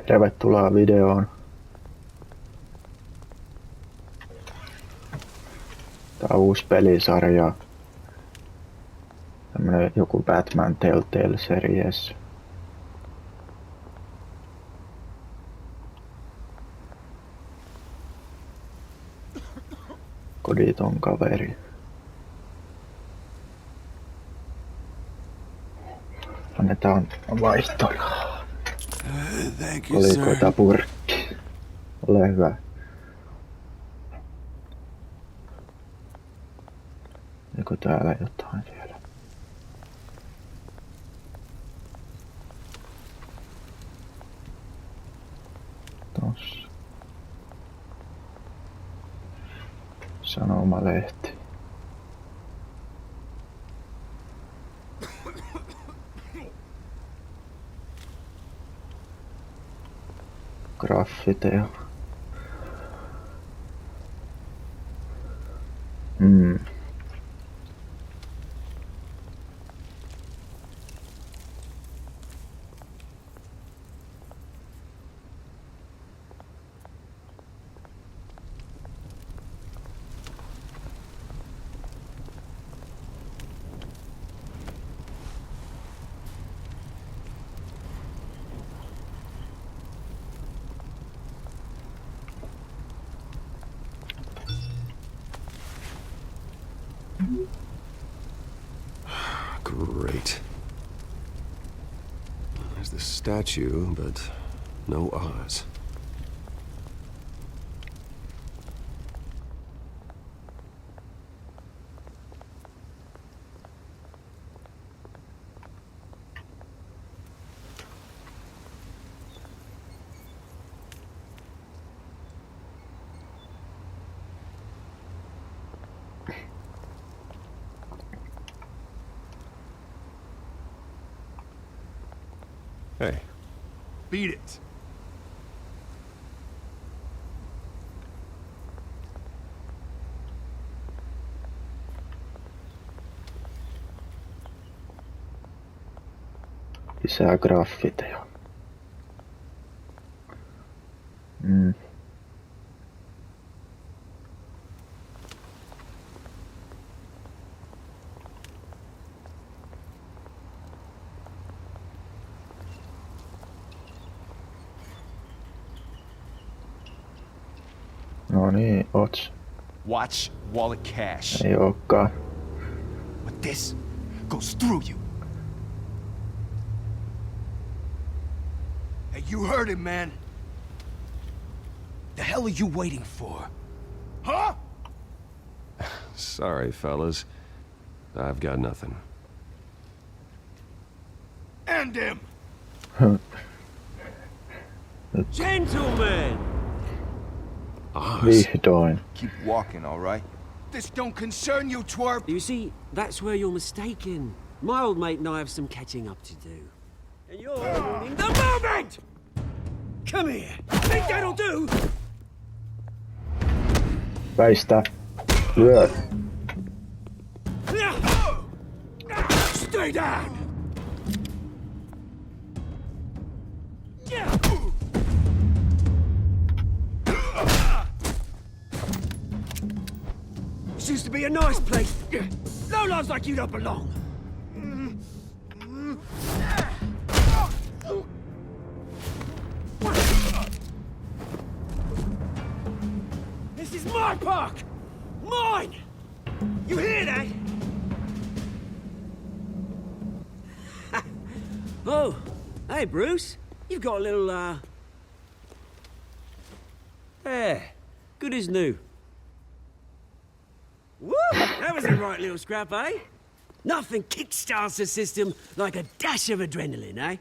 Tervetuloa videoon. Tää on uusi pelisarja. Tämmönen joku Batman Telltale Series. Koditon kaveri. Annetaan vaihtorahaa. Kolikoita purkki. Ole hyvä. Oliko täällä jotain vielä? Tossa. Sanomalehti. Graffiteja. Great. There's the statue, but no Oz. Hey. Beat it. Lisää graffiteja. No niin, ots. Watch wallet cash. Ei ookaan. But this goes through you. Hey, you heard him, man. The hell are you waiting for? Huh? Sorry, fellas. I've got nothing. End him! Gentlemen! Oz? Vihdoin. Keep walking, all right? This don't concern you, twerp! You see, that's where you're mistaken. My old mate and I have some catching up to do. And you're ruining the moment! Come here! Think that'll do? Väistä. Lyö. Stay down! This used to be a nice place. No lives like you don't belong. This is my park! Mine! You hear that? Oh, hey Bruce. You've got a little, There. Good as new. Woo! That was a right little scrap, eh? Nothing kickstarts the system like a dash of adrenaline, eh?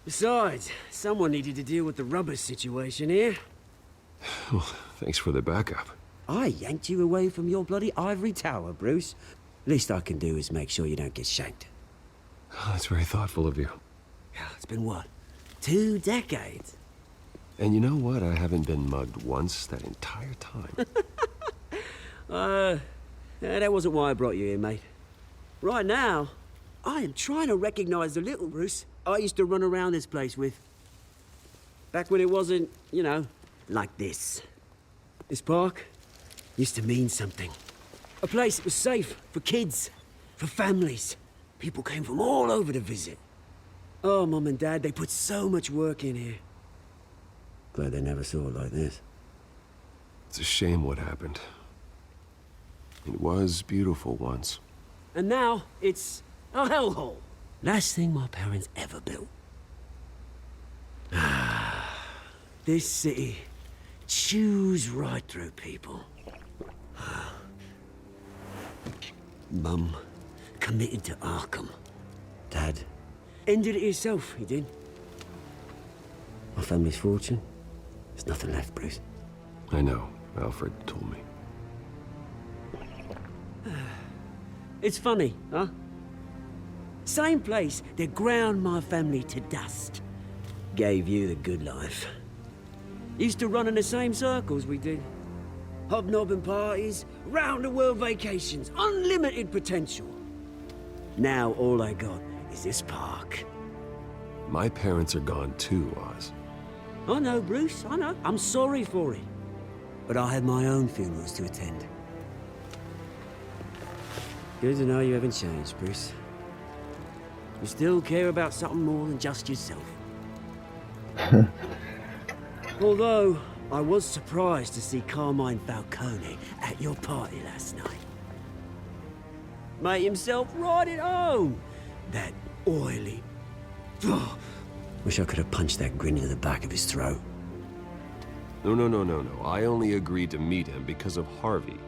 Besides, someone needed to deal with the rubber situation here. Well, thanks for the backup. I yanked you away from your bloody ivory tower, Bruce. Least I can do is make sure you don't get shanked. Oh, that's very thoughtful of you. It's been what? 2 decades? And you know what? I haven't been mugged once that entire time. That wasn't why I brought you here, mate. Right now, I am trying to recognize the little Bruce I used to run around this place with. Back when it wasn't, you know, like this. This park used to mean something. A place that was safe for kids, for families. People came from all over to visit. Oh, Mum and Dad, they put so much work in here. Glad they never saw it like this. It's a shame what happened. It was beautiful once. And now, it's a hellhole. Last thing my parents ever built. This city chews right through people. Mum committed to Arkham. Dad ended it himself, he did. My family's fortune, there's nothing left, Bruce. I know. Alfred told me. It's funny, huh? Same place that ground my family to dust. Gave you the good life. Used to run in the same circles we did. Hobnobbing parties, round-the-world vacations, unlimited potential. Now all I got is this park. My parents are gone too, Oz. I know, Bruce, I know. I'm sorry for it. But I had my own funerals to attend. Good to know you haven't changed, Bruce. You still care about something more than just yourself. Although, I was surprised to see Carmine Falcone at your party last night. Made himself right at home. That oily... Oh, wish I could have punched that grin into the back of his throat. No. I only agreed to meet him because of Harvey.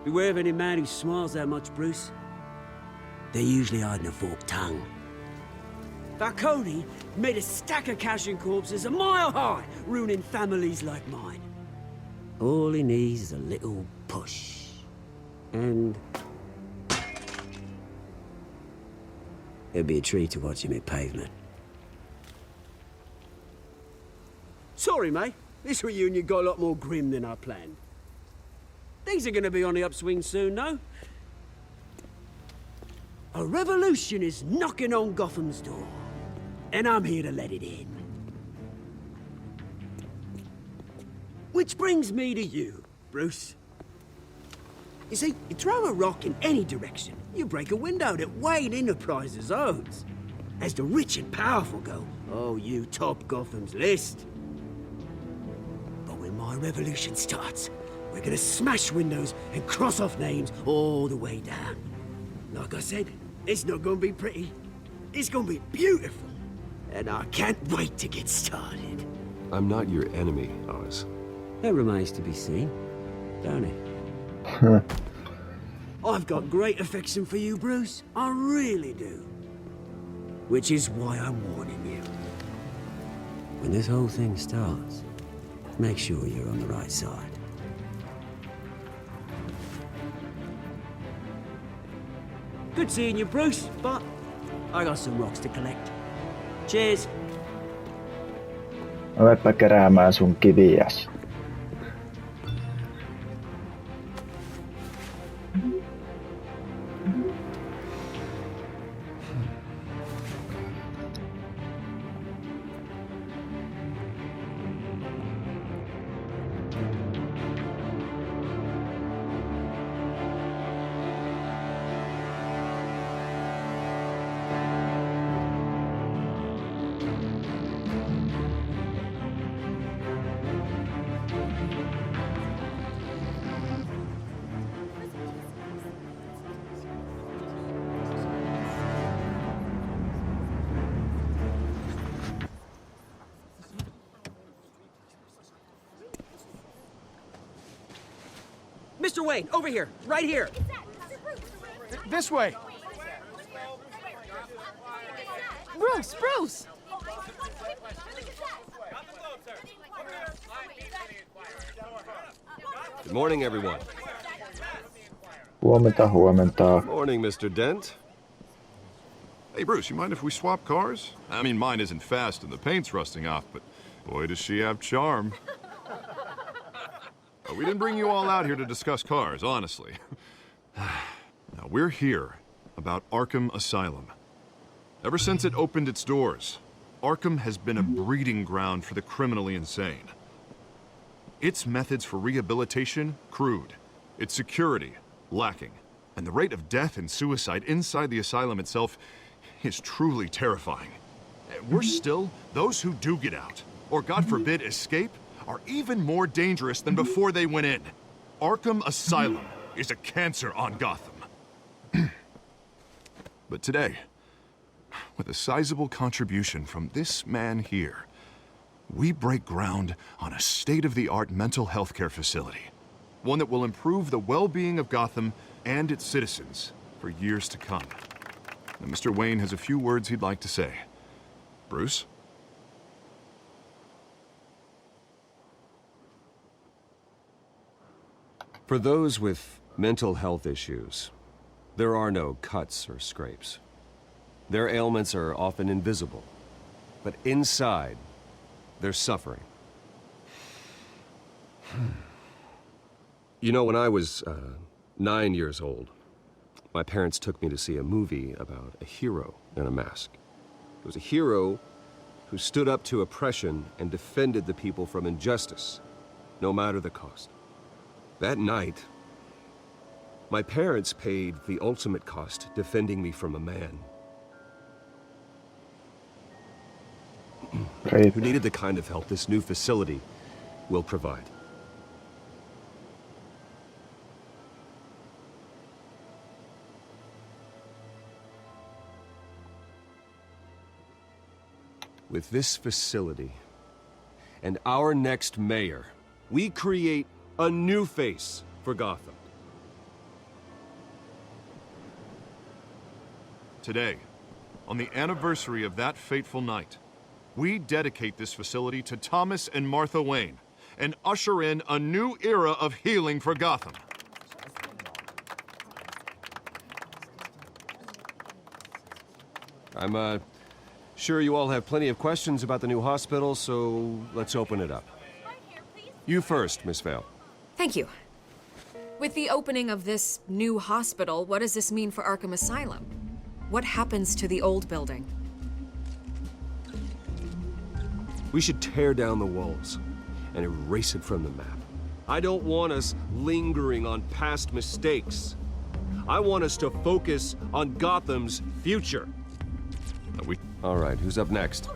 Beware of any man who smiles that much, Bruce. They're usually hiding a forked tongue. Falcone made a stack of cash and corpses a mile high, ruining families like mine. All he needs is a little push. And... it'd be a treat to watch him hit pavement. Sorry, mate. This reunion got a lot more grim than I planned. Things are gonna be on the upswing soon, no? A revolution is knocking on Gotham's door. And I'm here to let it in. Which brings me to you, Bruce. You see, you throw a rock in any direction, you break a window that Wayne Enterprises owns. As the rich and powerful go, oh, you top Gotham's list. But when my revolution starts, we're gonna smash windows and cross off names all the way down. Like I said, it's not gonna be pretty. It's gonna be beautiful. And I can't wait to get started. I'm not your enemy, Oz. That remains to be seen, don't it? I've got great affection for you, Bruce. I really do. Which is why I'm warning you. When this whole thing starts, make sure you're on the right side. Good seeing you, Bruce, but I got some rocks to collect. Cheers. Aleppa keräämään sun kiviäs. Mr. Wayne, over here, right here. This way. Bruce, Bruce! Good morning, everyone. Huomenta. Morning, Mr. Dent. Hey, Bruce, you mind if we swap cars? I mean, mine isn't fast and the paint's rusting off, but boy, does she have charm. We didn't bring you all out here to discuss cars, honestly. Now, we're here about Arkham Asylum. Ever since it opened its doors, Arkham has been a breeding ground for the criminally insane. Its methods for rehabilitation, crude. Its security, lacking. And the rate of death and suicide inside the asylum itself is truly terrifying. Worse still, those who do get out, or God forbid escape, are even more dangerous than before they went in. Arkham Asylum is a cancer on Gotham. But today, with a sizable contribution from this man here, we break ground on a state-of-the-art mental health care facility. One that will improve the well-being of Gotham and its citizens for years to come. Now, Mr. Wayne has a few words he'd like to say. Bruce? For those with mental health issues, there are no cuts or scrapes. Their ailments are often invisible, but inside, they're suffering. You know, when I was 9 years old, my parents took me to see a movie about a hero in a mask. It was a hero who stood up to oppression and defended the people from injustice, no matter the cost. That night, my parents paid the ultimate cost defending me from a man Right. who needed the kind of help this new facility will provide. With this facility and our next mayor, we create a new face for Gotham. Today, on the anniversary of that fateful night, we dedicate this facility to Thomas and Martha Wayne and usher in a new era of healing for Gotham. I'm sure you all have plenty of questions about the new hospital, so let's open it up. You first, Miss Vale. Thank you. With the opening of this new hospital, what does this mean for Arkham Asylum? What happens to the old building? We should tear down the walls and erase it from the map. I don't want us lingering on past mistakes. I want us to focus on Gotham's future. All right, who's up next?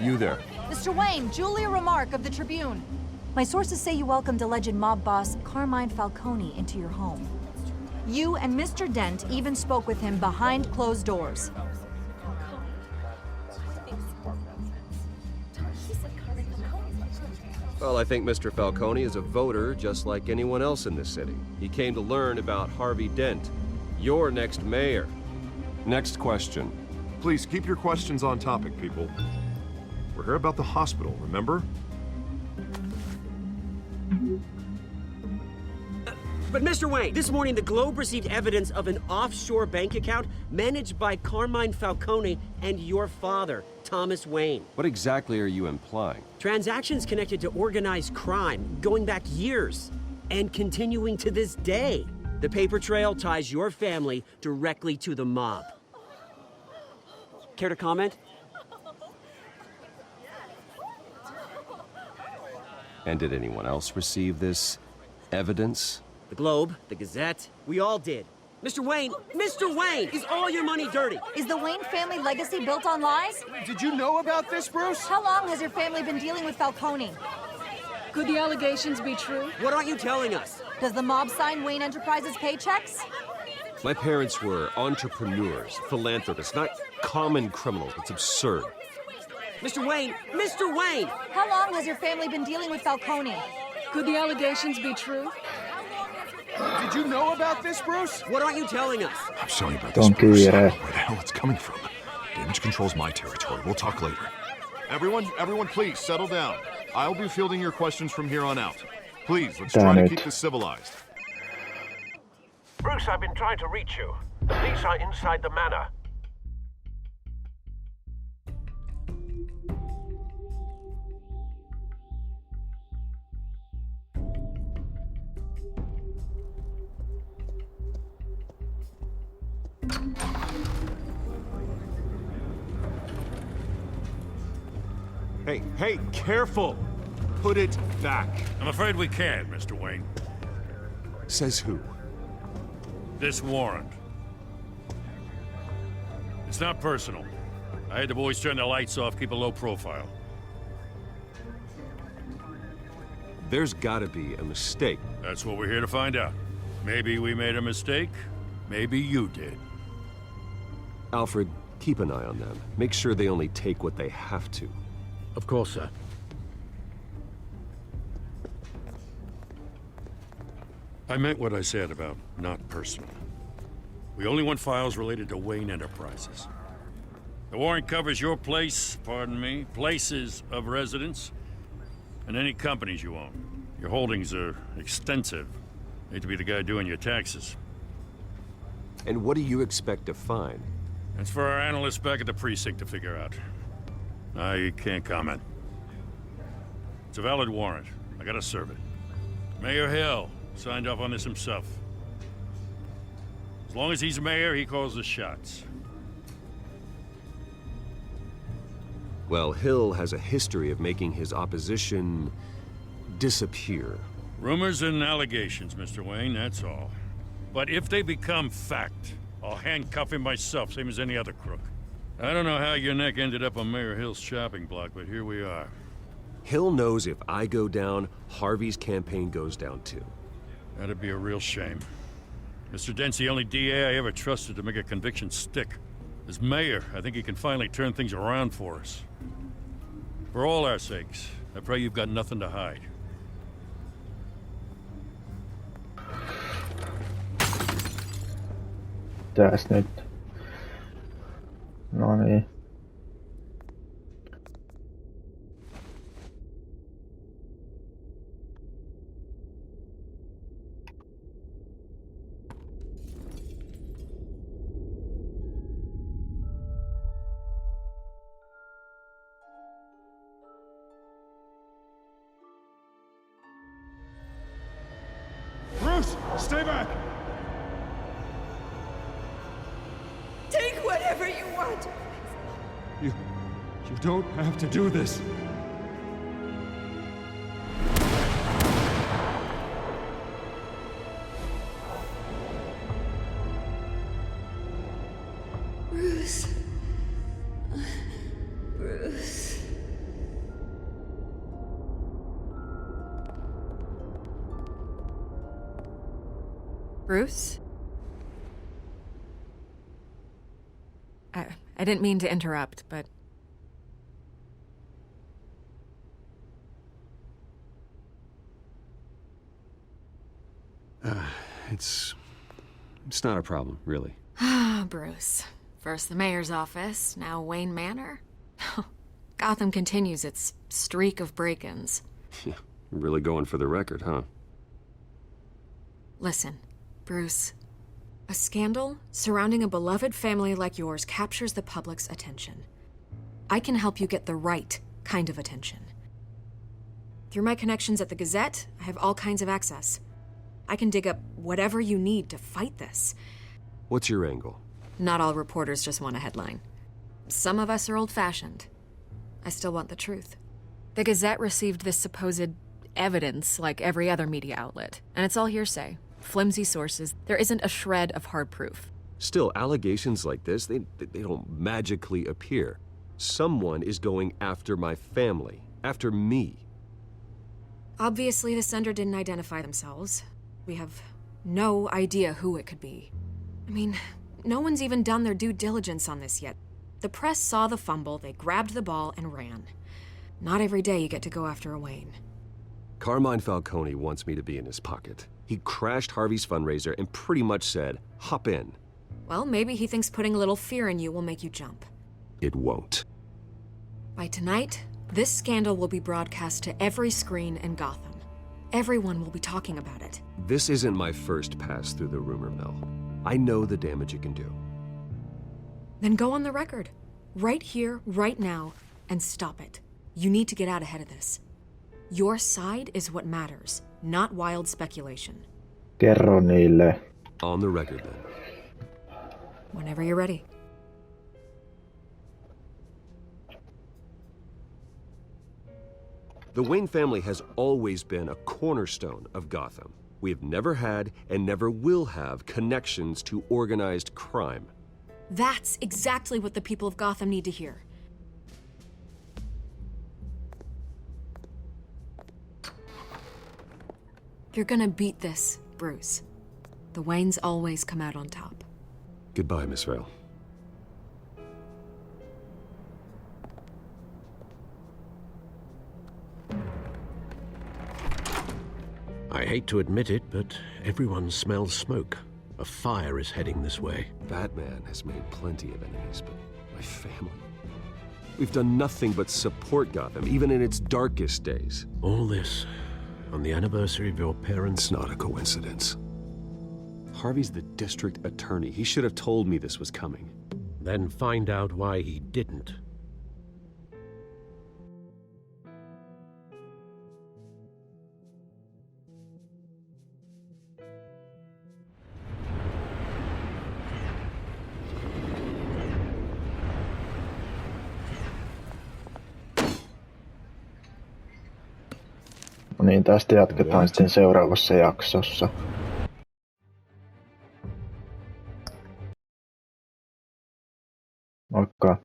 You there. Mr. Wayne, Julia Remark of the Tribune. My sources say you welcomed alleged mob boss Carmine Falcone into your home. You and Mr. Dent even spoke with him behind closed doors. Well, I think Mr. Falcone is a voter just like anyone else in this city. He came to learn about Harvey Dent, your next mayor. Next question. Please keep your questions on topic, people. We're here about the hospital, remember? But Mr. Wayne, this morning the Globe received evidence of an offshore bank account managed by Carmine Falcone and your father, Thomas Wayne. What exactly are you implying? Transactions connected to organized crime going back years and continuing to this day. The paper trail ties your family directly to the mob. Care to comment? And did anyone else receive this evidence? The Globe, the Gazette, we all did. Mr. Wayne, is all your money dirty? Is the Wayne family legacy built on lies? Did you know about this, Bruce? How long has your family been dealing with Falcone? Could the allegations be true? What aren't you telling us? Does the mob sign Wayne Enterprises paychecks? My parents were entrepreneurs, philanthropists, not common criminals. It's absurd. Mr. Wayne! How long has your family been dealing with Falcone? Could the allegations be true? Did you know about this, Bruce? What aren't you telling us? I'm sorry about this, Don't Bruce. kiire. Where the hell it's coming from? Damage control's my territory. We'll talk later. Everyone, please settle down. I'll be fielding your questions from here on out. Please, let's try to keep this civilized. Bruce, I've been trying to reach you. The police are inside the manor. Hey, careful! Put it back. I'm afraid we can't, Mr. Wayne. Says who? This warrant. It's not personal. I had the boys turn the lights off, keep a low profile. There's gotta be a mistake. That's what we're here to find out. Maybe we made a mistake. Maybe you did. Alfred, keep an eye on them. Make sure they only take what they have to. Of course, sir. I meant what I said about not personal. We only want files related to Wayne Enterprises. The warrant covers your place, pardon me, places of residence, and any companies you own. Your holdings are extensive. Hate to be the guy doing your taxes. And what do you expect to find? That's for our analysts back at the precinct to figure out. I can't comment. It's a valid warrant. I gotta serve it. Mayor Hill signed off on this himself. As long as he's mayor, he calls the shots. Well, Hill has a history of making his opposition disappear. Rumors and allegations, Mr. Wayne, that's all. But if they become fact, I'll handcuff him myself, same as any other crook. I don't know how your neck ended up on Mayor Hill's shopping block, but here we are. Hill knows if I go down, Harvey's campaign goes down too. That'd be a real shame. Mr. Dent's the only DA I ever trusted to make a conviction stick. As mayor, I think he can finally turn things around for us. For all our sakes, I pray you've got nothing to hide. Mitäs nyt? No niin. Bruce, stay back! Take whatever you want. You don't have to do this. Bruce. Bruce. Bruce? I didn't mean to interrupt, but... It's not a problem, really. Ah, Bruce. First the mayor's office, now Wayne Manor. Gotham continues its streak of break-ins. Yeah, really going for the record, huh? Listen, Bruce. A scandal surrounding a beloved family like yours captures the public's attention. I can help you get the right kind of attention. Through my connections at the Gazette, I have all kinds of access. I can dig up whatever you need to fight this. What's your angle? Not all reporters just want a headline. Some of us are old-fashioned. I still want the truth. The Gazette received this supposed evidence like every other media outlet, and it's all hearsay. Flimsy sources. There isn't a shred of hard proof. Still, allegations like this, they don't magically appear. Someone is going after my family, after me. Obviously, the sender didn't identify themselves. We have no idea who it could be. I mean, no one's even done their due diligence on this yet. The press saw the fumble, they grabbed the ball and ran. Not every day you get to go after a Wayne. Carmine Falcone wants me to be in his pocket. He crashed Harvey's fundraiser and pretty much said, hop in. Well, maybe he thinks putting a little fear in you will make you jump. It won't. By tonight, this scandal will be broadcast to every screen in Gotham. Everyone will be talking about it. This isn't my first pass through the rumor mill. I know the damage it can do. Then go on the record. Right here, right now, and stop it. You need to get out ahead of this. Your side is what matters, not wild speculation. Kerro niille. On the record, then. Whenever you're ready. The Wayne family has always been a cornerstone of Gotham. We have never had and never will have connections to organized crime. That's exactly what the people of Gotham need to hear. You're gonna beat this, Bruce. The Waynes always come out on top. Goodbye, Miss Vale. I hate to admit it, but everyone smells smoke. A fire is heading this way. Batman has made plenty of enemies, but my family... We've done nothing but support Gotham, even in its darkest days. All this on the anniversary of your parents'... It's not a coincidence. Harvey's the district attorney. He should have told me this was coming. Then find out why he didn't. No niin, tästä jatketaan sitten seuraavassa jaksossa. Moikka!